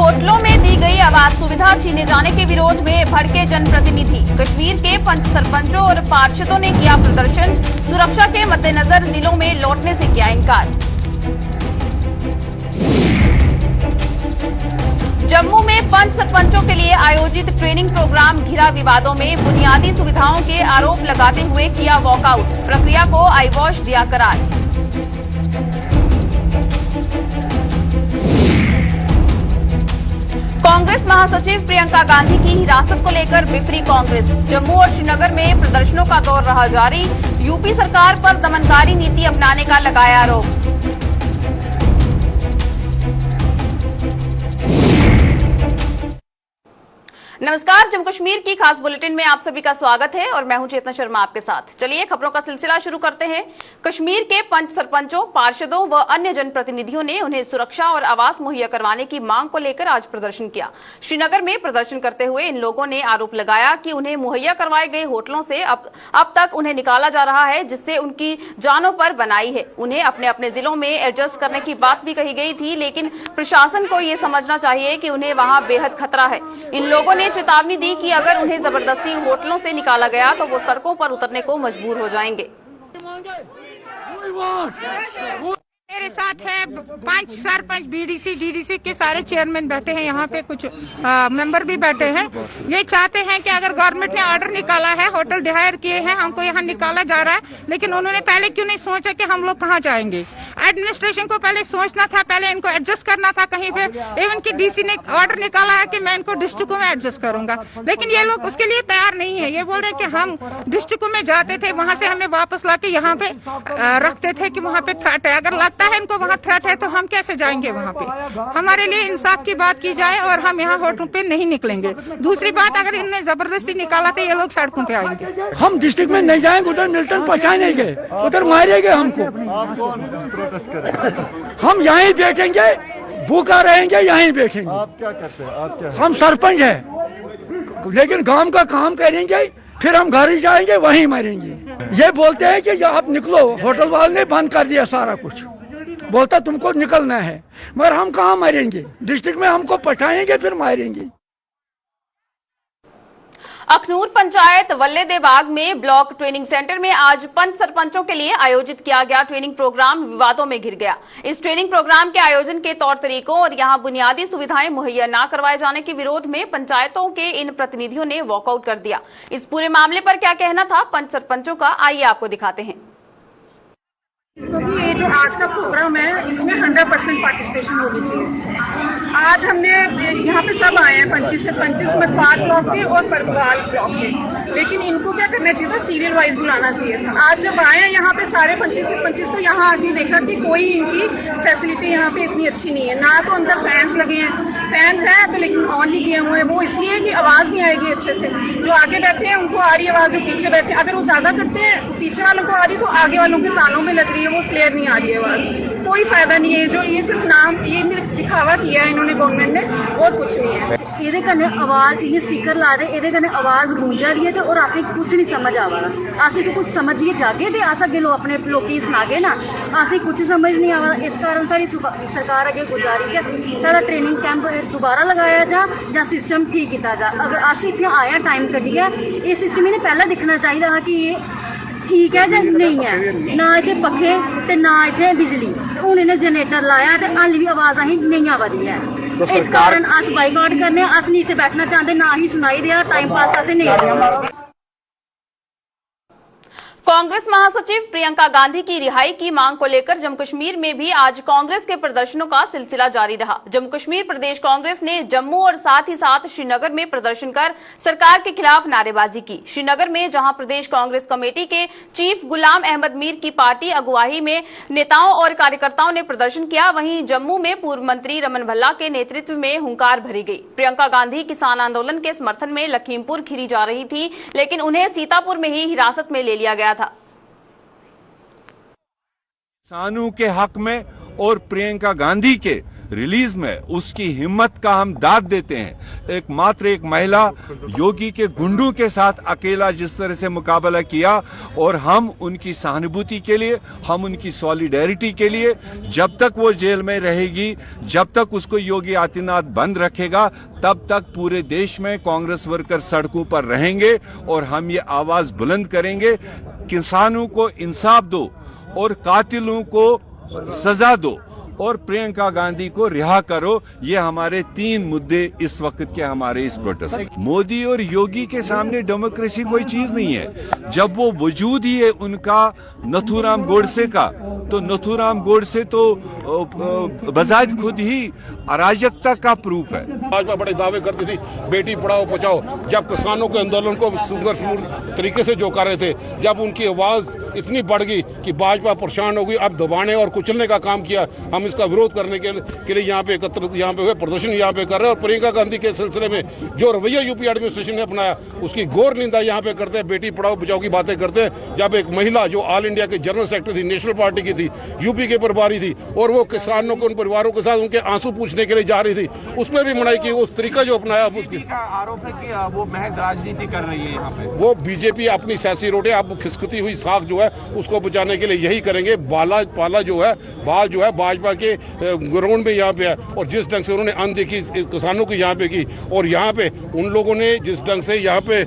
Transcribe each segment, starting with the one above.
होटलों में दी गई आवास सुविधा छीने जाने के विरोध में भड़के जनप्रतिनिधि। कश्मीर के पंच सरपंचों और पार्षदों ने किया प्रदर्शन। सुरक्षा के मद्देनजर जिलों में लौटने से किया इनकार। जम्मू में पंच सरपंचों के लिए आयोजित ट्रेनिंग प्रोग्राम घिरा विवादों में। बुनियादी सुविधाओं के आरोप लगाते हुए किया वॉकआउट। प्रक्रिया को आईवॉश दिया करार। कांग्रेस महासचिव प्रियंका गांधी की हिरासत को लेकर बिफरी कांग्रेस। जम्मू और श्रीनगर में प्रदर्शनों का दौर रहा जारी। यूपी सरकार पर दमनकारी नीति अपनाने का लगाया आरोप। नमस्कार, जम्मू कश्मीर की खास बुलेटिन में आप सभी का स्वागत है और मैं हूं चेतना शर्मा आपके साथ। चलिए खबरों का सिलसिला शुरू करते हैं। कश्मीर के पंच सरपंचों, पार्षदों व अन्य जनप्रतिनिधियों ने उन्हें सुरक्षा और आवास मुहैया करवाने की मांग को लेकर आज प्रदर्शन किया। श्रीनगर में प्रदर्शन करते हुए इन लोगों ने आरोप लगाया कि उन्हें मुहैया करवाए गए होटलों से अब तक उन्हें निकाला जा रहा है, जिससे उनकी जानों पर बनाई है। उन्हें अपने अपने जिलों में एडजस्ट करने की बात भी कही गई थी, लेकिन प्रशासन को ये समझना चाहिए कि उन्हें वहां बेहद खतरा है। इन लोगों ने चेतावनी दी कि अगर उन्हें जबरदस्ती होटलों से निकाला गया तो वो सड़कों पर उतरने को मजबूर हो जाएंगे। मेरे साथ है पंच सरपंच, बीडीसी, डीडीसी के सारे चेयरमैन बैठे हैं, यहाँ पे कुछ मेंबर भी बैठे हैं। ये चाहते हैं कि अगर गवर्नमेंट ने ऑर्डर निकाला है, होटल डिहायर किए हैं, हमको यहाँ निकाला जा रहा है, लेकिन उन्होंने पहले क्यों नहीं सोचा कि हम लोग कहाँ जाएंगे। एडमिनिस्ट्रेशन को पहले सोचना था, पहले इनको एडजस्ट करना था कहीं पे। इवन की डीसी ने ऑर्डर निकाला है कि मैं इनको डिस्ट्रिक्टों में एडजस्ट करूंगा, लेकिन ये लोग उसके लिए तैयार नहीं है। ये बोल रहे हैं कि हम डिस्ट्रिक्टों में जाते थे, वहां से हमें वापस ला के यहाँ पे रखते थे कि वहाँ पे थ्रेट है। अगर लगता है इनको वहाँ थ्रेट है तो हम कैसे जाएंगे वहाँ पे। हमारे लिए इंसाफ की बात की जाए और हम यहाँ होटलों पे नहीं निकलेंगे। दूसरी बात, अगर इनने जबरदस्ती निकाला तो ये लोग सड़कों पे आएंगे। हम डिस्ट्रिक्ट में नहीं जाएंगे, उधर मिल्टन पहुँचाएंगे, उधर मारेंगे हमको। हम यहीं बैठेंगे, भूखा रहेंगे, यहीं बैठेंगे। आप क्या करते हैं? आप क्या? हम सरपंच हैं, लेकिन गांव का काम करेंगे, फिर हम घर ही जाएंगे, वहीं मरेंगे। ये बोलते हैं कि आप निकलो, होटल वाले ने बंद कर दिया सारा कुछ, बोलता तुमको निकलना है, मगर हम कहाँ मरेंगे। डिस्ट्रिक्ट में हमको पठाएंगे, फिर मारेंगे। अखनूर पंचायत वल्लेदेबाग में ब्लॉक ट्रेनिंग सेंटर में आज पंच सरपंचों के लिए आयोजित किया गया ट्रेनिंग प्रोग्राम विवादों में घिर गया। इस ट्रेनिंग प्रोग्राम के आयोजन के तौर तरीकों और यहां बुनियादी सुविधाएं मुहैया न करवाए जाने के विरोध में पंचायतों के इन प्रतिनिधियों ने वॉकआउट कर दिया। इस पूरे मामले पर क्या कहना था पंच सरपंचों का, आइए आपको दिखाते हैं। क्योंकि ये जो आज का प्रोग्राम है, इसमें 100% पार्टिसिपेशन होनी चाहिए। आज हमने यहाँ पे सब आए हैं, 25 से 25 मतवार ब्लॉक के और परगवाल ब्लॉक के, लेकिन इनको क्या करना चाहिए था, सीरियल वाइज बुलाना चाहिए था। आज जब आए हैं यहाँ पे सारे 25 से 25, तो यहाँ आके देखा कि कोई इनकी फैसिलिटी यहाँ पे इतनी अच्छी नहीं है। ना तो अंदर फैंस लगे हैं, फैंस है तो लेकिन ऑन नहीं किए हुए हैं। वो इसलिए कि आवाज़ नहीं आएगी अच्छे से। जो आगे बैठे हैं उनको आ रही है आवाज़, जो पीछे बैठे अगर वो ज़्यादा करते हैं तो पीछे वालों को आ रही, तो आगे वालों के कानों में लग रही है, वो क्लियर नहीं आ रही है आवाज़। कोई फायदा नहीं है। जो ये सिर्फ नाम, ये दिखावा किया है इन्होंने गवर्नमेंट ने, और कुछ नहीं है। ਇਹਦੇ ਕਨੇ ਆਵਾਜ਼ ਇਹ ਸਪੀਕਰ ਲਾ ਰਹੇ, ਇਹਦੇ ਕਨੇ ਆਵਾਜ਼ ਗੂੰਜ ਰਹੀ ਹੈ ਤੇ ਔਰ ਅਸੀਂ ਕੁਝ ਨਹੀਂ ਸਮਝ ਆ ਰਹਾ। ਅਸੀਂ तो कुछ समझिए जागे ते अस अगे लो अपने लोकी सुनागे ना, ਅਸੀਂ कुछ समझ नहीं आ रहा। इस कारण सारी सरकार अगे गुजारिश है, सारा ट्रेनिंग कैंप दोबारा लगाया जा सिस्टम ठीक किया जा। अगर ਅਸੀਂ इतने आया टाइम कड्डिया, ये सिस्टम इन्हें पहला दिखना चाहिए था कि ये ठीक है या नहीं है। ना इतने पखे ते ना इतने बिजली, हूँ इन्हें जनरेटर लाया तो हाल भी आवाज़ अं नहीं आवादी है। इस कारण अस बाइकआउट करने, अस नहीं इतने बैठना चाहते, ना ही सुनाई दिया, टाइम पास असें नहीं दिया। कांग्रेस महासचिव प्रियंका गांधी की रिहाई की मांग को लेकर जम्मू कश्मीर में भी आज कांग्रेस के प्रदर्शनों का सिलसिला जारी रहा। जम्मू कश्मीर प्रदेश कांग्रेस ने जम्मू और साथ ही साथ श्रीनगर में प्रदर्शन कर सरकार के खिलाफ नारेबाजी की। श्रीनगर में जहां प्रदेश कांग्रेस कमेटी के चीफ गुलाम अहमद मीर की पार्टी अगुवाई में नेताओं और कार्यकर्ताओं ने प्रदर्शन किया, वहीं जम्मू में पूर्व मंत्री रमन भल्ला के नेतृत्व में हुंकार भरी गई। प्रियंका गांधी किसान आंदोलन के समर्थन में लखीमपुर खीरी जा रही थी, लेकिन उन्हें सीतापुर में ही हिरासत में ले लिया गया था। किसानों के हक में और प्रियंका गांधी के रिलीज में उसकी हिम्मत का हम दाद देते हैं। एकमात्र एक महिला योगी के गुंडों के साथ अकेला जिस तरह से मुकाबला किया, और हम उनकी सहानुभूति के लिए, हम उनकी सॉलिडेरिटी के लिए, जब तक वो जेल में रहेगी, जब तक उसको योगी आदित्यनाथ बंद रखेगा, तब तक पूरे देश में कांग्रेस वर्कर सड़कों पर रहेंगे और हम ये आवाज बुलंद करेंगे, किसानों को इंसाफ दो और कातिलों को सजा दो और प्रियंका गांधी को रिहा करो। ये हमारे 3 मुद्दे इस वक्त के हमारे इस प्रोटेस्ट। मोदी और योगी के सामने डेमोक्रेसी कोई चीज नहीं है। जब वो वजूद ही है उनका नथुराम गोडसे का, तो नथुराम गोडसे तो बजाज खुद ही अराजकता का प्रूफ है। भाजपा बड़े दावे करती थी बेटी पढ़ाओ बचाओ, जब किसानों के आंदोलन को सुंदर तरीके से जोका रहे थे, जब उनकी आवाज इतनी बढ़ गई कि भाजपा परेशान हो गई, अब दबाने और कुचलने का काम किया। हम इसका विरोध करने के लिए यहाँ पे एकत्रित, यहाँ पे हुए, प्रदर्शन यहाँ पे कर रहे हैं। और प्रियंका गांधी के सिलसिले में जो रवैया यूपी एडमिनिस्ट्रेशन ने अपनाया, उसकी घोर निंदा यहाँ पे करते हैं। बेटी पढ़ाओ बचाओ की बातें करते हैं, जब एक महिला जो ऑल इंडिया के जनरल सेक्रेटरी थी, नेशनल पार्टी की थी, यूपी के प्रभारी थी, और वो किसानों को, उन परिवारों के साथ उनके आंसू पूछने के लिए जा रही थी, उसमें भी मनाई की। उस तरीका जो अपनाया, उसकी आरोप है कि वो महज राजनीति कर रही है यहाँ पे। वो बीजेपी अपनी सियासी रोटे, अब खिसकती हुई साख जो है उसको बचाने के लिए यही करेंगे। बाल जो है भाजपा के ग्राउंड में यहाँ पे है, और जिस ढंग से उन्होंने अनदेखी इस किसानों की यहाँ पे की, और यहाँ पे उन लोगों ने जिस ढंग से यहाँ पे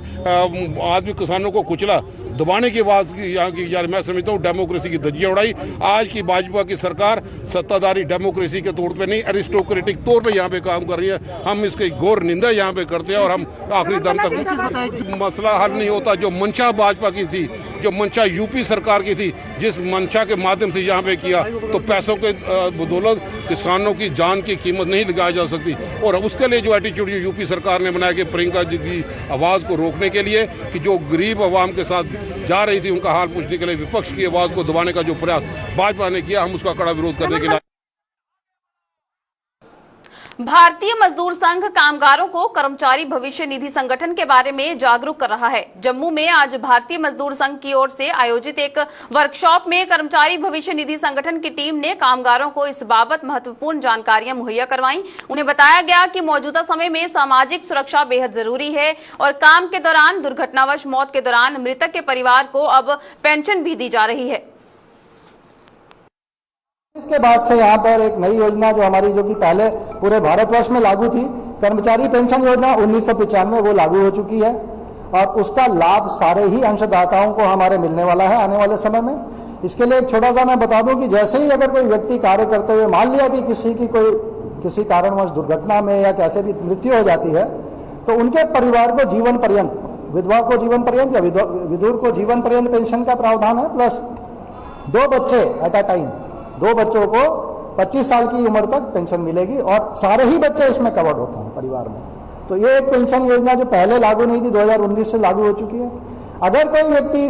आदमी किसानों को कुचला, दबाने की आवाज की यहाँ की, यार मैं समझता हूँ डेमोक्रेसी की धज्जियां उड़ाई। आज की भाजपा की सरकार सत्ताधारी डेमोक्रेसी के तौर पे नहीं, एरिस्टोक्रेटिक तौर पे यहाँ पे काम कर रही है। हम इसकी घोर निंदा यहाँ पे करते हैं, और हम आखिरी दम तक मसला हल नहीं होता। जो मंशा भाजपा की थी, जो मंशा यूपी सरकार की थी, जिस मंशा के माध्यम से यहाँ पे किया, तो पैसों के बदौलत किसानों की जान की कीमत नहीं लगाई जा सकती। और उसके लिए जो एटीट्यूड यूपी सरकार ने बनाया कि प्रियंका जी की आवाज को रोकने के लिए, कि जो गरीब अवाम के साथ जा रही थी उनका हाल पूछने के लिए विपक्ष की आवाज को दबाने का जो प्रयास भाजपा ने किया, हम उसका कड़ा विरोध करने के लिए। भारतीय मजदूर संघ कामगारों को कर्मचारी भविष्य निधि संगठन के बारे में जागरूक कर रहा है। जम्मू में आज भारतीय मजदूर संघ की ओर से आयोजित एक वर्कशॉप में कर्मचारी भविष्य निधि संगठन की टीम ने कामगारों को इस बाबत महत्वपूर्ण जानकारियां मुहैया करवाई। उन्हें बताया गया कि मौजूदा समय में सामाजिक सुरक्षा बेहद जरूरी है और काम के दौरान दुर्घटनावश मौत के दौरान मृतक के परिवार को अब पेंशन भी दी जा रही है। इसके बाद से यहाँ पर एक नई योजना जो हमारी, जो कि पहले पूरे भारतवर्ष में लागू थी, कर्मचारी पेंशन योजना 1995 वो लागू हो चुकी है, और उसका लाभ सारे ही अंशदाताओं को हमारे मिलने वाला है आने वाले समय में। इसके लिए एक छोटा सा मैं बता दूं कि जैसे ही अगर कोई व्यक्ति कार्य करते हुए मान लिया कि किसी कारणवश दुर्घटना में या कैसे भी मृत्यु हो जाती है, तो उनके परिवार को जीवन पर्यंत, विधवा को जीवन पर्यंत या विधुर को जीवन पर्यंत पेंशन का प्रावधान है, प्लस 2 बच्चे एट अ टाइम, 2 बच्चों को 25 साल की उम्र तक पेंशन मिलेगी, और सारे ही बच्चे इसमें कवर्ड होते हैं परिवार में। तो ये एक पेंशन योजना जो पहले लागू नहीं थी, 2019 से लागू हो चुकी है। अगर कोई व्यक्ति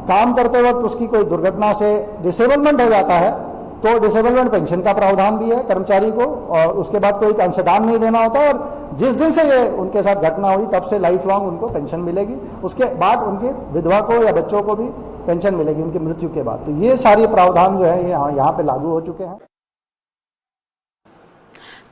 काम करते वक्त उसकी कोई दुर्घटना से डिसेबलमेंट हो जाता है, तो डिसेबलमेंट पेंशन का प्रावधान भी है कर्मचारी को, और उसके बाद कोई अंशदान नहीं देना होता, और जिस दिन से ये उनके साथ घटना हुई तब से लाइफ लॉन्ग उनको पेंशन मिलेगी। उसके बाद उनकी विधवा को या बच्चों को भी पेंशन मिलेगी उनकी मृत्यु के बाद। तो ये सारे प्रावधान जो है ये यहाँ पे लागू हो चुके हैं।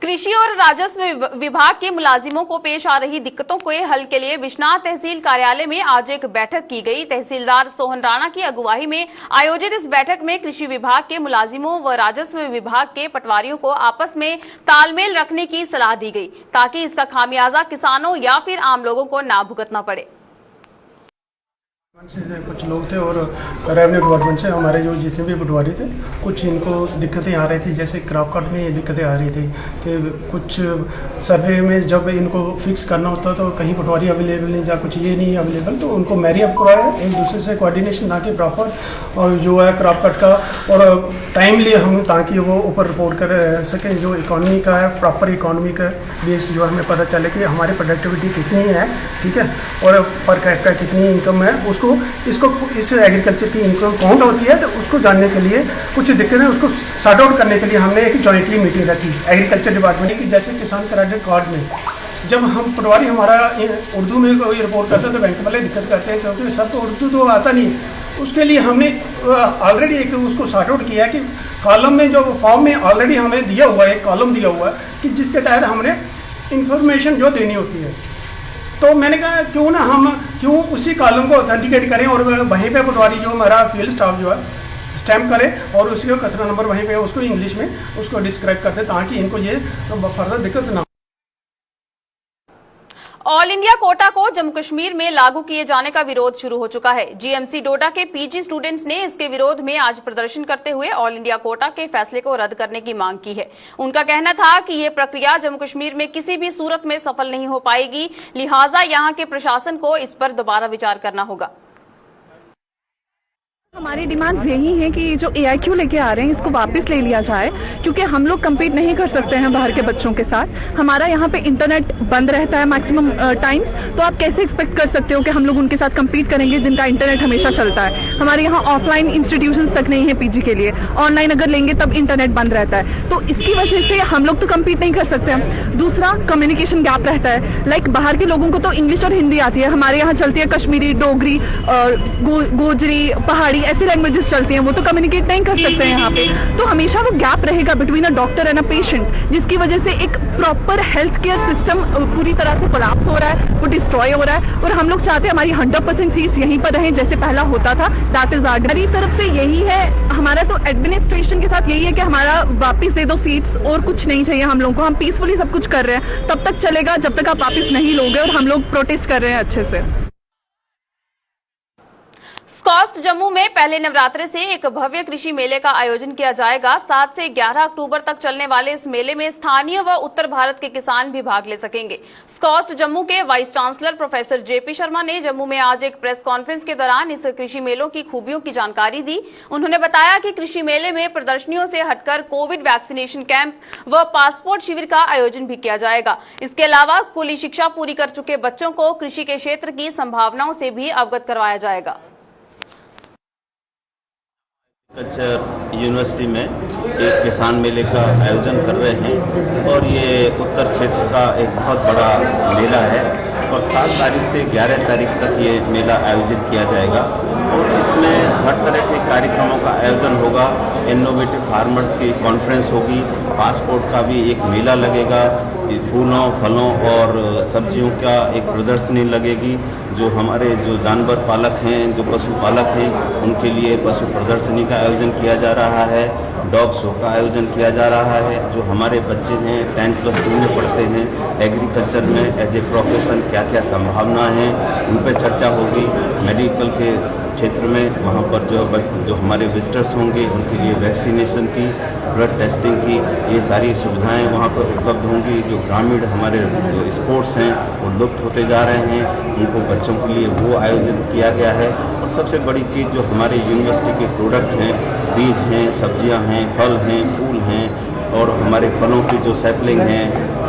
कृषि और राजस्व विभाग के मुलाजिमों को पेश आ रही दिक्कतों के हल के लिए बिश्नाह तहसील कार्यालय में आज एक बैठक की गई। तहसीलदार सोहन राणा की अगुवाई में आयोजित इस बैठक में कृषि विभाग के मुलाजिमों व राजस्व विभाग के पटवारियों को आपस में तालमेल रखने की सलाह दी गई, ताकि इसका खामियाजा किसानों या फिर आम लोगों को ना भुगतना पड़े। से कुछ लोग थे और रेवेन्यू डिपार्टमेंट से हमारे जो जितने भी पटवारी थे, कुछ इनको दिक्कतें आ रही थी। जैसे क्रॉप कट में ये दिक्कतें आ रही थी कि कुछ सर्वे में जब इनको फिक्स करना होता तो कहीं पटवारी अवेलेबल नहीं, या कुछ ये नहीं अवेलेबल, तो उनको मैरी अप करवाया, एक दूसरे से कोऑर्डिनेशन ना के प्रॉपर, और जो है क्रॉप कट का और टाइमली हम, ताकि वो ऊपर रिपोर्ट कर सकें। जो इकॉनमी का है, प्रॉपर इकॉनमी का बेस जो हमें पता चले कि हमारी प्रोडक्टिविटी कितनी है, ठीक है, और पर कैपिटा कितनी इनकम है, उसको इस एग्रीकल्चर की इनकम काउंट होती है, तो उसको जानने के लिए कुछ दिक्कतें, उसको सॉर्ट आउट करने के लिए हमने एक जॉइंटली मीटिंग रखी एग्रीकल्चर डिपार्टमेंट की। जैसे किसान क्रेडिट कार्ड में जब हम पटवारी हमारा उर्दू में कोई रिपोर्ट करते हैं तो बैंक वाले दिक्कत करते हैं, क्योंकि सब तो उर्दू तो आता नहीं, उसके लिए हमने ऑलरेडी एक उसको सॉर्ट आउट किया है कि कॉलम में जो फॉर्म में ऑलरेडी हमें दिया हुआ है, एक कॉलम दिया हुआ है कि जिसके तहत हमने इंफॉर्मेशन जो देनी होती है। तो मैंने कहा क्यों उसी कॉलम को ऑथेंटिकेट करें और वहीं पे पटवारी जो हमारा फील्ड स्टाफ जो है स्टैम्प करे और उसके कचरा नंबर वहीं पे उसको इंग्लिश में उसको डिस्क्राइब करते ताकि इनको ये फर्दर दिक्कत ना। ऑल इंडिया कोटा को जम्मू कश्मीर में लागू किए जाने का विरोध शुरू हो चुका है। जीएमसी डोडा के पीजी स्टूडेंट्स ने इसके विरोध में आज प्रदर्शन करते हुए ऑल इंडिया कोटा के फैसले को रद्द करने की मांग की है। उनका कहना था कि यह प्रक्रिया जम्मू कश्मीर में किसी भी सूरत में सफल नहीं हो पाएगी, लिहाजा यहां के प्रशासन को इस पर दोबारा विचार करना होगा। हमारी डिमांड्स यही है कि जो AIQ लेके आ रहे हैं इसको वापस ले लिया जाए, क्योंकि हम लोग कम्पीट नहीं कर सकते हैं बाहर के बच्चों के साथ। हमारा यहाँ पे इंटरनेट बंद रहता है मैक्सिमम टाइम्स, तो आप कैसे एक्सपेक्ट कर सकते हो कि हम लोग उनके साथ कम्पीट करेंगे जिनका इंटरनेट हमेशा चलता है। हमारे यहाँ ऑफलाइन इंस्टीट्यूशंस तक नहीं है PG के लिए, ऑनलाइन अगर लेंगे तब इंटरनेट बंद रहता है, तो इसकी वजह से हम लोग तो कम्पीट नहीं कर सकते हैं। दूसरा, कम्युनिकेशन गैप रहता है। लाइक बाहर के लोगों को तो इंग्लिश और हिंदी आती है, हमारे यहाँ चलती है कश्मीरी, डोगरी, गोजरी, पहाड़ी, ऐसी लैंग्वेजेस चलती हैं, वो तो कम्युनिकेट नहीं कर सकते हैं यहाँ पे। तो हमेशा वो गैप रहेगा between a doctor and a patient, जिसकी वजह से एक प्रॉपर हेल्थ केयर सिस्टम पूरी तरह से कोलैप्स हो रहा है, वो डिस्ट्रॉय हो रहा है। और हम लोग चाहते हैं हमारी 100% सीट्स यहीं पर रहें जैसे पहला होता था। दैट इज आवर, हमारी तरफ से यही है। हमारा तो एडमिनिस्ट्रेशन के साथ यही है कि हमारा वापस दे दो सीट्स, और कुछ नहीं चाहिए हम लोग को। हम पीसफुली सब कुछ कर रहे हैं, तब तक चलेगा जब तक आप वापस नहीं लोगे, और हम लोग प्रोटेस्ट कर रहे हैं अच्छे से। स्कॉस्ट जम्मू में पहले नवरात्रे से एक भव्य कृषि मेले का आयोजन किया जाएगा। 7 से 11 अक्टूबर तक चलने वाले इस मेले में स्थानीय व उत्तर भारत के किसान भी भाग ले सकेंगे। स्कॉस्ट जम्मू के vice chancellor professor JP Sharma ने जम्मू में आज एक प्रेस कॉन्फ्रेंस के दौरान इस कृषि मेलों की खूबियों की जानकारी दी। उन्होंने बताया कि कृषि मेले में प्रदर्शनियों से हटकर कोविड वैक्सीनेशन कैंप व पासपोर्ट शिविर का आयोजन भी किया जाएगा। इसके अलावा स्कूली शिक्षा पूरी कर चुके बच्चों को कृषि के क्षेत्र की संभावनाओं से भी अवगत करवाया जाएगा। कल्चर यूनिवर्सिटी में एक किसान मेले का आयोजन कर रहे हैं, और ये उत्तर क्षेत्र का एक बहुत बड़ा मेला है, और 7 तारीख से 11 तारीख तक ये मेला आयोजित किया जाएगा। और इसमें हर तरह के कार्यक्रमों का आयोजन होगा। इनोवेटिव फार्मर्स की कॉन्फ्रेंस होगी, पासपोर्ट का भी एक मेला लगेगा, फूलों, फलों और सब्जियों का एक प्रदर्शनी लगेगी। जो हमारे जो जानवर पालक हैं, जो पशुपालक हैं, उनके लिए पशु प्रदर्शनी का आयोजन किया जा रहा है। डॉग शो का आयोजन किया जा रहा है। जो हमारे बच्चे हैं 10+2 में पढ़ते हैं, एग्रीकल्चर में एज ए प्रोफेशन क्या क्या संभावनाएं हैं उन पर चर्चा होगी। मेडिकल के क्षेत्र में वहाँ पर जो हमारे विजिटर्स होंगे उनके लिए वैक्सीनेशन की, ब्लड टेस्टिंग की, ये सारी सुविधाएं वहाँ पर उपलब्ध होंगी। जो ग्रामीण हमारे जो स्पोर्ट्स हैं वो लुप्त होते जा रहे हैं, उनको बच्चों के लिए वो आयोजन किया गया है। और सबसे बड़ी चीज़ जो हमारे यूनिवर्सिटी के प्रोडक्ट हैं, बीज हैं, सब्जियां हैं, फल हैं, फूल हैं, और हमारे फलों की जो सैपलिंग हैं,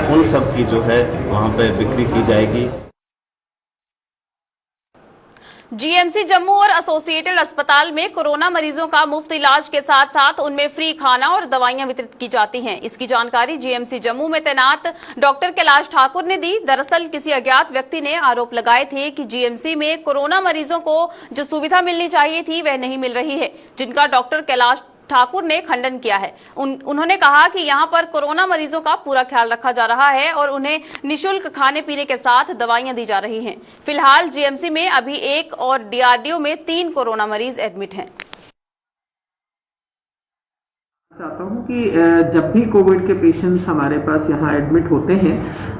उन सब की जो है वहाँ पे बिक्री की जाएगी। जीएमसी जम्मू और एसोसिएटेड अस्पताल में कोरोना मरीजों का मुफ्त इलाज के साथ साथ उनमें फ्री खाना और दवाइयां वितरित की जाती हैं। इसकी जानकारी जीएमसी जम्मू में तैनात डॉक्टर कैलाश ठाकुर ने दी। दरअसल किसी अज्ञात व्यक्ति ने आरोप लगाए थे कि जीएमसी में कोरोना मरीजों को जो सुविधा मिलनी चाहिए थी वह नहीं मिल रही है, जिनका डॉक्टर कैलाश ठाकुर ने खंडन किया है। उन्होंने कहा कि यहां पर कोरोना मरीजों का पूरा ख्याल रखा जा रहा है और उन्हें निःशुल्क खाने पीने के साथ दवाइयां दी जा रही हैं। फिलहाल जीएमसी में अभी 1 और डीआरडीओ में 3 कोरोना मरीज एडमिट हैं। चाहता हूं कि जब भी कोविड के पेशेंट्स हमारे पास यहाँ एडमिट होते हैं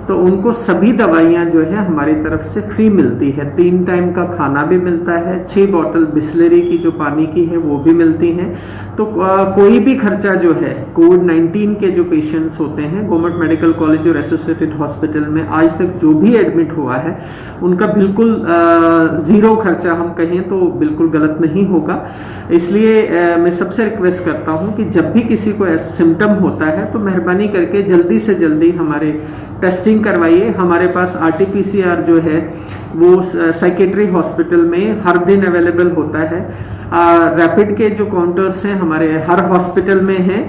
तो उनको सभी दवाइयाँ जो है हमारी तरफ से फ्री मिलती है। 3 टाइम का खाना भी मिलता है, 6 बॉटल बिस्लरी की जो पानी की है वो भी मिलती हैं। तो कोई भी खर्चा जो है कोविड-19 के जो पेशेंट्स होते हैं गवर्नमेंट मेडिकल कॉलेज और एसोसिएटेड हॉस्पिटल में आज तक जो भी एडमिट हुआ है उनका बिल्कुल जीरो खर्चा हम कहें तो बिल्कुल गलत नहीं होगा। इसलिए मैं सबसे रिक्वेस्ट करता हूँ कि जब भी किसी को ऐसा सिम्टम होता है तो मेहरबानी करके जल्दी से जल्दी हमारे टेस्टिंग करवाइए। हमारे पास RT-PCR जो है वो साइकेट्री हॉस्पिटल में हर दिन अवेलेबल होता है। रैपिड के जो काउंटर्स हैं हमारे हर हॉस्पिटल में हैं,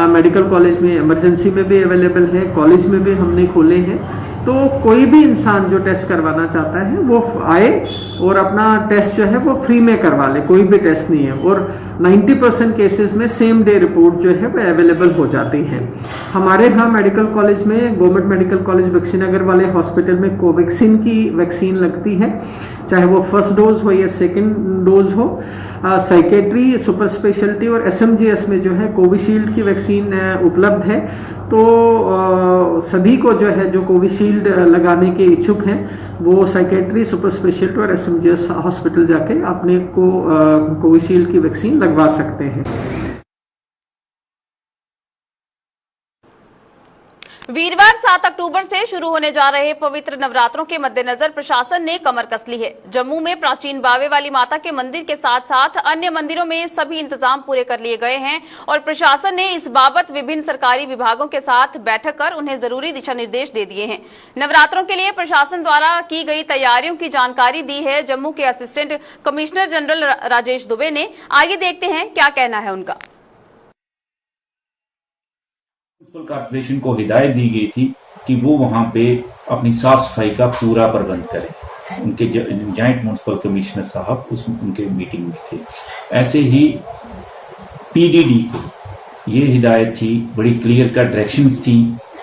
मेडिकल कॉलेज में इमरजेंसी में भी अवेलेबल है, कॉलेज में भी हमने खोले हैं। तो कोई भी इंसान जो टेस्ट करवाना चाहता है वो आए और अपना टेस्ट जो है वो फ्री में करवा ले, कोई भी टेस्ट नहीं है। और 90% केसेस में सेम डे रिपोर्ट जो है वो अवेलेबल हो जाती है। हमारे यहाँ मेडिकल कॉलेज में, गवर्नमेंट मेडिकल कॉलेज बख्शीनगर वाले हॉस्पिटल में कोवैक्सीन की वैक्सीन लगती है, चाहे वो फर्स्ट डोज हो या सेकेंड डोज हो। साइकेट्री, सुपर स्पेशलिटी और SMGS में जो है कोविशील्ड की वैक्सीन उपलब्ध है। तो सभी को जो है जो कोविशील्ड लगाने के इच्छुक हैं वो साइकेट्री, सुपर स्पेशलिटी और SMGS हॉस्पिटल जाके अपने को कोविशील्ड की वैक्सीन लगवा सकते हैं। वीरवार 7 अक्टूबर से शुरू होने जा रहे पवित्र नवरात्रों के मद्देनजर प्रशासन ने कमर कस ली है। जम्मू में प्राचीन बावे वाली माता के मंदिर के साथ साथ अन्य मंदिरों में सभी इंतजाम पूरे कर लिए गए हैं और प्रशासन ने इस बाबत विभिन्न सरकारी विभागों के साथ बैठक कर उन्हें जरूरी दिशा निर्देश दे दिए हैं। नवरात्रों के लिए प्रशासन द्वारा की गई तैयारियों की जानकारी दी है जम्मू के assistant commissioner general Rajesh Dubey ने। आइए देखते हैं क्या कहना है उनका। म्युनिसिपल कॉर्पोरेशन को हिदायत दी गई थी कि वो वहां पे अपनी साफ सफाई का पूरा प्रबंध करें। उनके जॉइंट म्युनिसिपल कमिश्नर साहब उनके मीटिंग में थे। ऐसे ही PDD को ये हिदायत थी, बड़ी क्लियर कट डायरेक्शंस थी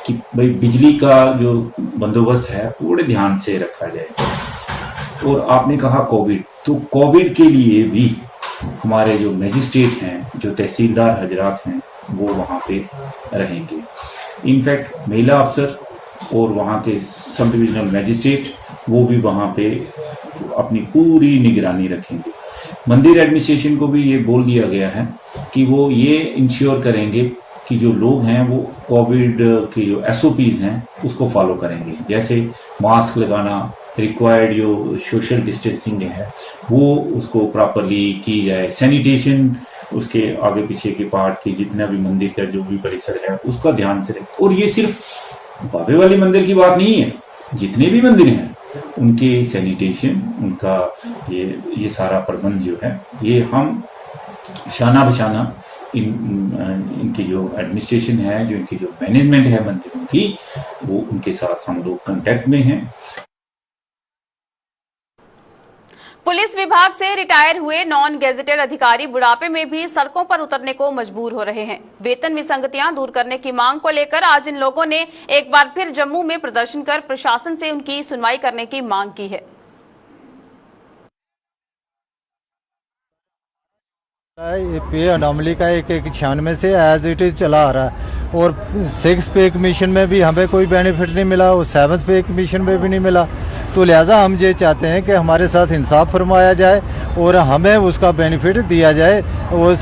कि भाई बिजली का जो बंदोबस्त है पूरे ध्यान से रखा जाए। और आपने कहा कोविड, तो कोविड के लिए भी हमारे जो मजिस्ट्रेट हैं, जो तहसीलदार हजरात हैं, वो वहां पे रहेंगे। इनफैक्ट महिला अफसर और वहां के सब डिविजनल मैजिस्ट्रेट वो भी वहां पे अपनी पूरी निगरानी रखेंगे। मंदिर एडमिनिस्ट्रेशन को भी ये बोल दिया गया है कि वो ये इंश्योर करेंगे कि जो लोग हैं वो कोविड के जो SOPs हैं उसको फॉलो करेंगे, जैसे मास्क लगाना, रिक्वायर्ड जो सोशल डिस्टेंसिंग है वो उसको प्रॉपरली की जाए, सैनिटेशन उसके आगे पीछे के पार्ट की जितना भी मंदिर का जो भी परिसर है उसका ध्यान से रखें। और ये सिर्फ बाबे वाले मंदिर की बात नहीं है, जितने भी मंदिर हैं उनके सैनिटेशन, उनका ये सारा प्रबंध जो है ये हम शाना बशाना इनकी जो एडमिनिस्ट्रेशन है, जो इनकी जो मैनेजमेंट है मंदिरों की, वो उनके साथ हम लोग कांटेक्ट में हैं। पुलिस विभाग से रिटायर हुए नॉन गेजेटेड अधिकारी बुढ़ापे में भी सड़कों पर उतरने को मजबूर हो रहे हैं। वेतन विसंगतियां दूर करने की मांग को लेकर आज इन लोगों ने एक बार फिर जम्मू में प्रदर्शन कर प्रशासन से उनकी सुनवाई करने की मांग की है। पे अनोमली का 196 से एज इट इज चला आ रहा है और 6 पे कमीशन में भी हमें कोई बेनिफिट नहीं मिला और 7th पे कमीशन में भी नहीं मिला। तो लिहाजा हम ये चाहते हैं कि हमारे साथ इंसाफ फरमाया जाए और हमें उसका बेनिफिट दिया जाए। उस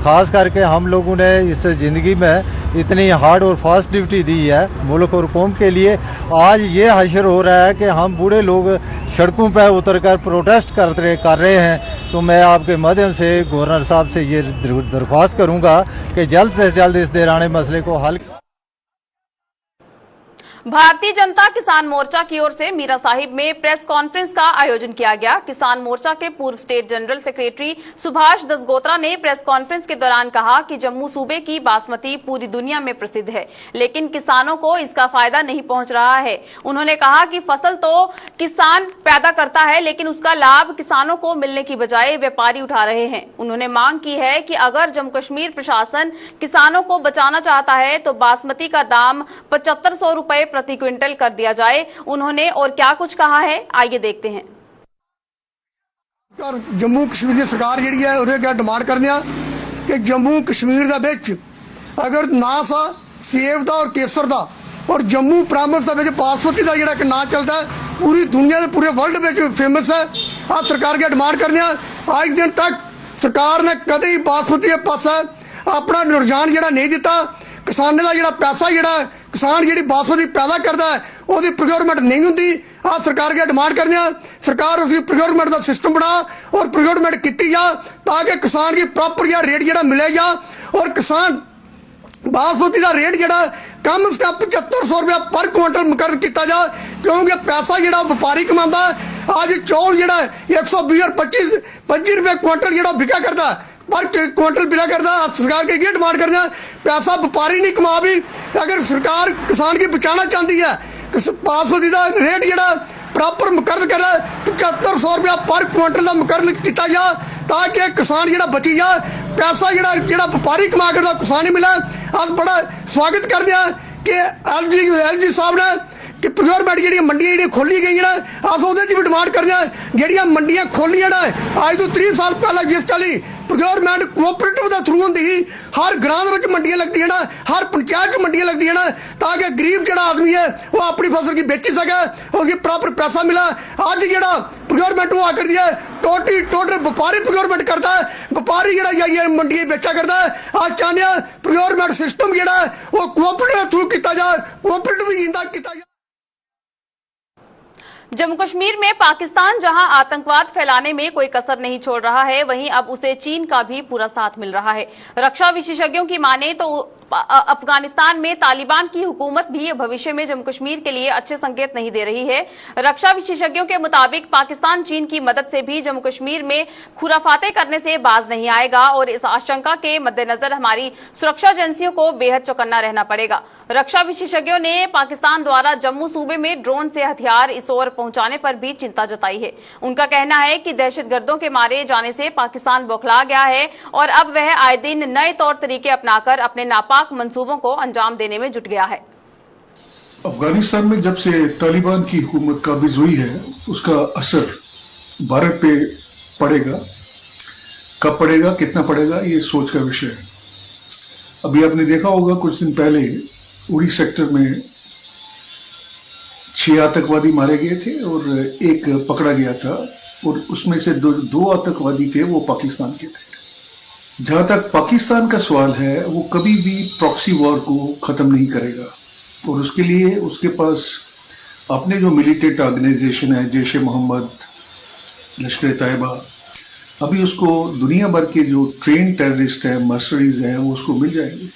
खास करके हम लोगों ने इस ज़िंदगी में इतनी हार्ड और फास्ट ड्यूटी दी है मुल्क और कौम के लिए, आज ये हशर हो रहा है कि हम बूढ़े लोग सड़कों पर उतरकर प्रोटेस्ट कर रहे हैं। तो मैं आपके माध्यम से गवर्नर साहब से ये दरख्वास्त करूंगा कि जल्द से जल्द इस दौरान मसले को हल। भारतीय जनता किसान मोर्चा की ओर से मीरा साहिब में प्रेस कॉन्फ्रेंस का आयोजन किया गया। किसान मोर्चा के पूर्व स्टेट जनरल सेक्रेटरी सुभाष दसगोत्रा ने प्रेस कॉन्फ्रेंस के दौरान कहा कि जम्मू सूबे की बासमती पूरी दुनिया में प्रसिद्ध है, लेकिन किसानों को इसका फायदा नहीं पहुंच रहा है। उन्होंने कहा कि फसल तो किसान पैदा करता है, लेकिन उसका लाभ किसानों को मिलने की बजाय व्यापारी उठा रहे हैं। उन्होंने मांग की है कि अगर जम्मू कश्मीर प्रशासन किसानों को बचाना चाहता है तो बासमती का दाम 7500 रुपए प्रति क्विंटल कर दिया जाए। उन्होंने और क्या कुछ कहा है, आइए देखते हैं। जम्मू कश्मीर की सरकार जी है उन्हें क्या डिमांड करने कि जम्मू कश्मीर अगर ना सा सेब का और केसर का और जम्मू प्रामिस बासमती का जो ना चलता है पूरी दुनिया के पूरे वर्ल्ड में फेमस है। आज सरकार की डिमांड करने आज दिन तक सरकार ने कदे बासमती के पास अपना रुझान जो नहीं दिता। किसानों का जो पैसा जो किसान जी बासमती पैदा करता है वो प्रोक्योरमेंट नहीं होंगी। आज सरकार की डिमांड करने सरकार उसकी प्रोक्योरमेंट का सिस्टम बना और प्रोक्योरमेंट की जा ताकि किसान की प्रॉपर जो रेट जो मिलेगा और किसान बासमती का रेट जो कम से कम 7500 रुपया पर क्विंटल मुकर किया जा, क्योंकि पैसा जो व्यापारी कमाता है। आज चौल जो 120 और 25 रुपये क्विंटल जो बिका करता है पर क्विंटल बिला करता। सरकार की ये डिमांड करना पैसा व्यापारी नहीं कमा भी। अगर सरकार किसान की बचाना चाहती है बासमती का रेट जोड़ा प्रॉपर मुकरर कर 7500 रुपया पर क्विंटल का मुकरर किया जा ताकि किसान जोड़ा बची जा पैसा जोड़ा व्यापारी कमा करता किसान ही मिला। अस बड़ा स्वागत करते हैं कि LG साहब ने कि प्रोक्योरमेंट जी मंडियां जी खोली गई अस भी डिमांड करते हैं जी मंडियां खोलियां अज तो 30 साल पहले जिस चाली प्रोक्योरमेंट कोऑपरेटिव के थ्रू होंगी ही हर ग्रां मंडियां लगती ना हर पंचायत मंडियां लगती ना ताकि गरीब जो आदमी है वो अपनी फसल की बेची सके उसकी प्रॉपर पैसा मिला। अज जो प्रोक्योरमेंट वो आकर दिया टोटल व्यापारी प्रोक्योरमेंट करता है व्यापारी जो जाइए मंडियां बेचा करता है। अस चाहते हैं प्रोक्योरमेंट सिस्टम जो वो कोऑपरेटिव के थ्रू किया जाए कोऑपरेटिव जिंदा किया जाए। जम्मू कश्मीर में पाकिस्तान जहां आतंकवाद फैलाने में कोई कसर नहीं छोड़ रहा है वहीं अब उसे चीन का भी पूरा साथ मिल रहा है। रक्षा विशेषज्ञों की माने तो अफगानिस्तान में तालिबान की हुकूमत भी भविष्य में जम्मू कश्मीर के लिए अच्छे संकेत नहीं दे रही है। रक्षा विशेषज्ञों के मुताबिक पाकिस्तान चीन की मदद से भी जम्मू कश्मीर में खुराफाते करने से बाज नहीं आएगा और इस आशंका के मद्देनजर हमारी सुरक्षा एजेंसियों को बेहद चौकन्ना रहना पड़ेगा। रक्षा विशेषज्ञों ने पाकिस्तान द्वारा जम्मू सूबे में ड्रोन से हथियार इस ओर पहुंचाने पर भी चिंता जताई है। उनका कहना है कि दहशतगर्दों के मारे जाने से पाकिस्तान बौखला गया है और अब वह आए दिन नए तौर तरीके अपनाकर अपने नापाक मंसूबों को अंजाम देने में जुट गया है। अफगानिस्तान में जब से तालिबान की हुकूमत काबिज हुई है उसका असर भारत पे पड़ेगा, कब पड़ेगा कितना पड़ेगा ये सोच का विषय है। अभी आपने देखा होगा कुछ दिन पहले उड़ी सेक्टर में 6 आतंकवादी मारे गए थे और एक पकड़ा गया था और उसमें से दो आतंकवादी थे वो पाकिस्तान के थे। जहां तक पाकिस्तान का सवाल है वो कभी भी प्रॉक्सी वॉर को खत्म नहीं करेगा और उसके लिए उसके पास अपने जो मिलिटेंट ऑर्गेनाइजेशन है जैश ए मोहम्मद, लश्कर तैयबा, अभी उसको दुनिया भर के जो ट्रेन टेररिस्ट हैं मर्सनरीज हैं वो उसको मिल जाएंगे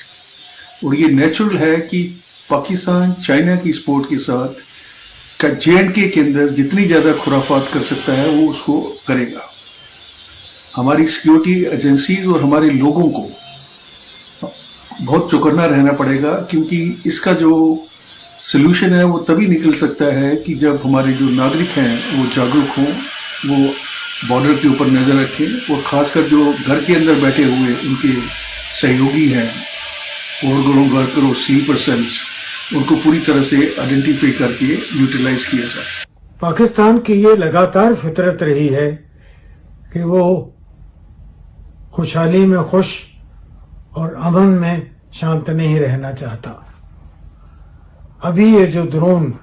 और ये नेचुरल है कि पाकिस्तान चाइना की सपोर्ट के साथ JNK के अंदर जितनी ज्यादा खुराफात कर सकता है वो उसको करेगा। हमारी सिक्योरिटी एजेंसीज और हमारे लोगों को बहुत चौकन्ना रहना पड़ेगा क्योंकि इसका जो सलूशन है वो तभी निकल सकता है कि जब हमारे जो नागरिक हैं वो जागरूक हों, वो बॉर्डर के ऊपर नजर रखें और खासकर जो घर के अंदर बैठे हुए उनके सहयोगी हैं ओवरग्राउंड वर्कर और स्लीपर सेल्स उनको पूरी तरह से आइडेंटिफाई करके यूटिलाइज किया जाए। पाकिस्तान की ये लगातार फितरत रही है कि वो खुशहाली में खुश और अमन में शांत नहीं रहना चाहता। अभी ये जो ड्रोन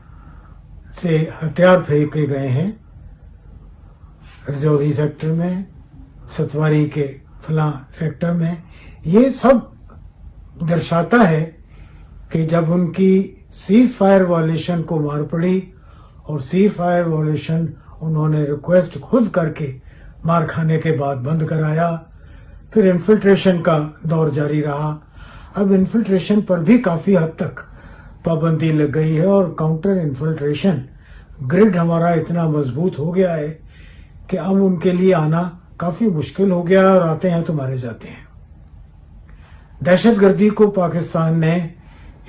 से हथियार फेंके गए हैं रजौरी सेक्टर में, सतवारी के फलां सेक्टर में, ये सब दर्शाता है कि जब उनकी सीज फायर वॉलेशन को मार पड़ी और सीज फायर वॉलेशन उन्होंने रिक्वेस्ट खुद करके मार खाने के बाद बंद कराया, फिर इन्फिल्ट्रेशन का दौर जारी रहा। अब इन्फिल्ट्रेशन पर भी काफी हद तक पाबंदी लग गई है और काउंटर इन्फिल्ट्रेशन ग्रिड हमारा इतना मजबूत हो गया है कि अब उनके लिए आना काफी मुश्किल हो गया और आते हैं तो मारे जाते हैं। दहशतगर्दी को पाकिस्तान ने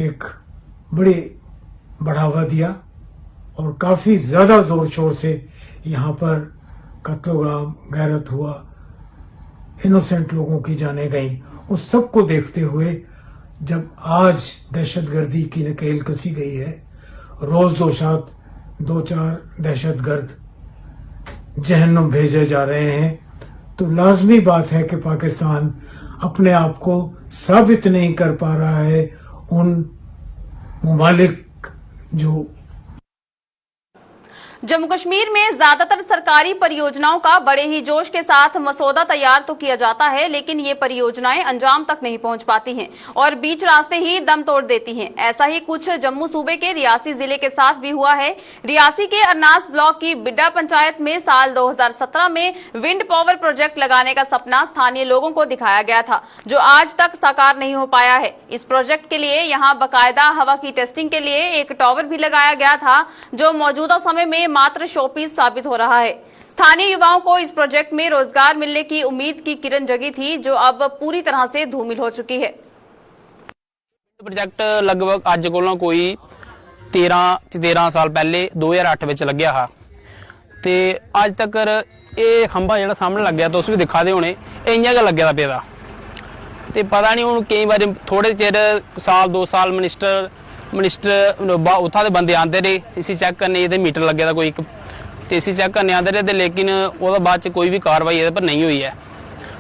एक बड़ी बढ़ावा दिया और काफी ज्यादा जोर शोर से यहाँ पर कत्लोगाम गैरत हुआ, इनोसेंट लोगों की जाने गई। उस सब को देखते हुए जब आज दहशतगर्दी की नकेल कसी गई है, रोज 2-4 दहशतगर्द जहन्नुम भेजे जा रहे हैं, तो लाजमी बात है कि पाकिस्तान अपने आप को साबित नहीं कर पा रहा है उन मुमालिक जो जम्मू कश्मीर में ज्यादातर सरकारी परियोजनाओं का बड़े ही जोश के साथ मसौदा तैयार तो किया जाता है, लेकिन ये परियोजनाएं अंजाम तक नहीं पहुंच पाती हैं और बीच रास्ते ही दम तोड़ देती हैं। ऐसा ही कुछ जम्मू सूबे के रियासी जिले के साथ भी हुआ है। रियासी के अरनास ब्लॉक की बिड्डा पंचायत में साल 2017 में विंड पावर प्रोजेक्ट लगाने का सपना स्थानीय लोगों को दिखाया गया था, जो आज तक साकार नहीं हो पाया है। इस प्रोजेक्ट के लिए यहाँ बाकायदा हवा की टेस्टिंग के लिए एक टावर भी लगाया गया था, जो मौजूदा समय में मात्र शोपीस साबित हो रहा है। स्थानीय युवाओं को इस प्रोजेक्ट में रोजगार मिलने की उम्मीद की किरण जगी थी, जो अब पूरी तरह से धूमिल हो चुकी है। प्रोजेक्ट लगभग अज कोलों कोई 13 ਸਾਲ ਪਹਿਲੇ 2008 ਵਿੱਚ ਲੱਗਿਆ ਹਾ ਤੇ ਅੱਜ ਤੱਕ ਇਹ ਖੰਭਾ ਜਿਹੜਾ ਸਾਹਮਣੇ ਲੱਗਿਆ ਤੁਸੀਂ ਵੀ ਦਿਖਾ ਦੇ ਹੋਣੇ ਇੰਨਾ ਕੁ ਲੱਗਿਆ ਦਾ ਪਿਆ ਦਾ ਤੇ ਪਤਾ ਨਹੀਂ ਹੁਣ ਕਈ ਵਾਰ ਥੋੜੇ ਚਿਰ ਸਾਲ 2 ਸਾਲ ਮਿਨਿਸਟਰ ਉੱਥਾਂ ਦੇ ਬੰਦੇ ਆਂਦੇ ਰਹੇ ਇਸੀ ਚੈੱਕ ਕਰਨੇ ਇਹਦੇ ਮੀਟਰ ਲੱਗਿਆ ਦਾ ਕੋਈ ਇੱਕ ਤੇ ਇਸੀ ਚੈੱਕ ਕਰਨੇ ਆਂਦੇ ਰਹੇ ਤੇ ਲੇਕਿਨ ਉਹਦਾ ਬਾਅਦ ਚ ਕੋਈ ਵੀ ਕਾਰਵਾਈ ਇਹਦੇ ਪਰ ਨਹੀਂ ਹੋਈ ਹੈ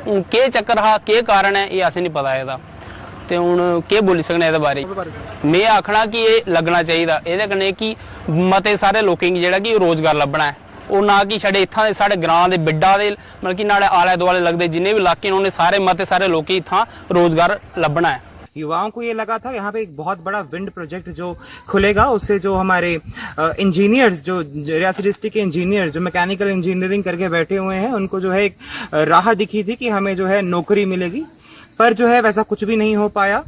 ਹੁਣ ਕੀ ਚੱਕਰ ਹਾ ਕੀ ਕਾਰਨ ਹੈ ਇਹ ਅਸੀਂ ਨਹੀਂ ਪਤਾ ਇਹਦਾ ਤੇ ਹੁਣ ਕੀ ਬੋਲੀ ਸਕਣੇ ਇਹਦੇ ਬਾਰੇ ਮੈਂ ਆਖਣਾ ਕਿ ਇਹ ਲੱਗਣਾ ਚਾਹੀਦਾ ਇਹਦੇ ਕਨੇ ਕਿ ਮਤੇ ਸਾਰੇ ਲੋਕਾਂ ਜਿਹੜਾ ਕਿ ਰੋਜ਼ਗਾਰ ਲੱਭਣਾ ਹੈ ਉਹ ਨਾ कि छड़े इत्थां दे साढ़े ग्रां दे बिड्डा दे मतलब कि नाले आले दुआले लगदे जिन्ने भी इलाके उन्होंने सारे मते सारे लोग इत्थां रोजगार लभना है। युवाओं को ये लगा था यहाँ पे एक बहुत बड़ा विंड प्रोजेक्ट जो खुलेगा उससे जो हमारे इंजीनियर्स जो रियासी डिस्ट्रिक्ट के इंजीनियर्स जो मैकेनिकल इंजीनियरिंग करके बैठे हुए हैं उनको जो है एक राह दिखी थी कि हमें जो है नौकरी मिलेगी, पर जो है वैसा कुछ भी नहीं हो पाया।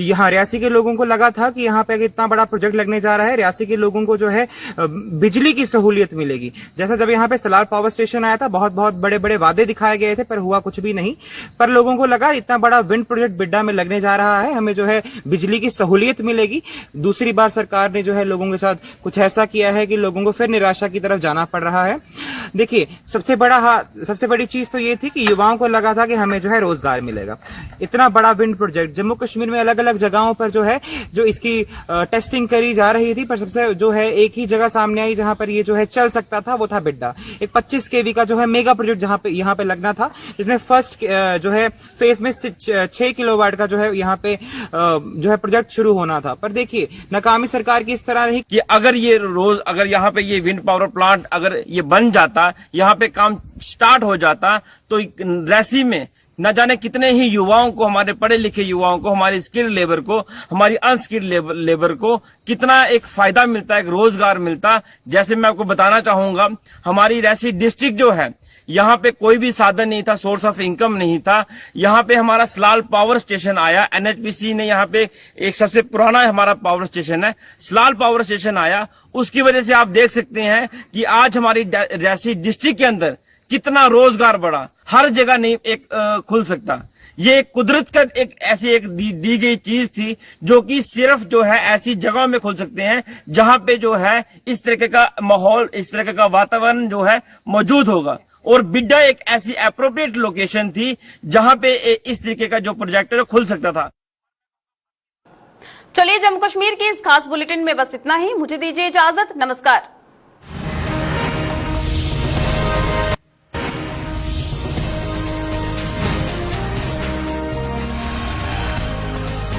यहाँ रियासी के लोगों को लगा था कि यहाँ पे इतना बड़ा प्रोजेक्ट लगने जा रहा है रियासी के लोगों को जो है बिजली की सहूलियत मिलेगी। जैसा जब यहाँ पे सलार पावर स्टेशन आया था बहुत बड़े बड़े वादे दिखाए गए थे पर हुआ कुछ भी नहीं। पर लोगों को लगा इतना बड़ा विंड प्रोजेक्ट बिड्डा में लगने जा रहा है हमें जो है बिजली की सहूलियत मिलेगी। दूसरी बार सरकार ने जो है लोगों के साथ कुछ ऐसा किया है कि लोगों को फिर निराशा की तरफ जाना पड़ रहा है। देखिए सबसे बड़ी चीज तो ये थी कि युवाओं को लगा था कि हमें जो है रोजगार मिलेगा। इतना बड़ा विंड प्रोजेक्ट जम्मू कश्मीर में अलग अलग जगहों पर जो है जो इसकी टेस्टिंग करी जा रही थी पर सबसे जो है एक ही जगह सामने आई जहां पर ये जो है चल सकता था वो था बिड्डा। एक 25 केवी का जो है मेगा प्रोजेक्ट जहां पे यहाँ पे लगना था जिसमें फर्स्ट जो है फेज में 6 किलोवाट का जो है यहाँ पे जो है प्रोजेक्ट शुरू होना था। पर देखिए नाकामी सरकार की इस तरह रही कि अगर यहाँ पे ये विंड पावर प्लांट अगर ये बन जाता यहाँ पे काम स्टार्ट हो जाता तो रियासी में न जाने कितने ही युवाओं को हमारे पढ़े लिखे युवाओं को हमारी स्किल्ड लेबर को हमारी अनस्किल्ड लेबर को कितना एक फायदा मिलता, एक रोजगार मिलता। जैसे मैं आपको बताना चाहूंगा हमारी रियासी डिस्ट्रिक्ट जो है यहाँ पे कोई भी साधन नहीं था, सोर्स ऑफ इनकम नहीं था। यहाँ पे हमारा सलाल पावर स्टेशन आया, एनएचपीसी ने यहाँ पे एक सबसे पुराना हमारा पावर स्टेशन है सलाल पावर स्टेशन आया। उसकी वजह से आप देख सकते हैं कि आज हमारी रियासी डिस्ट्रिक्ट के अंदर कितना रोजगार बढ़ा, हर जगह नहीं एक खुल सकता। ये कुदरत का एक दी गई चीज थी जो कि सिर्फ जो है ऐसी जगहों में खुल सकते हैं जहां पे जो है इस तरह का माहौल, इस तरह का वातावरण जो है मौजूद होगा। और बिड्डा एक ऐसी अप्रोप्रिएट लोकेशन थी जहां पे इस तरीके का जो प्रोजेक्ट है खुल सकता था। चलिए जम्मू कश्मीर की इस खास बुलेटिन में बस इतना ही। मुझे दीजिए इजाजत। नमस्कार।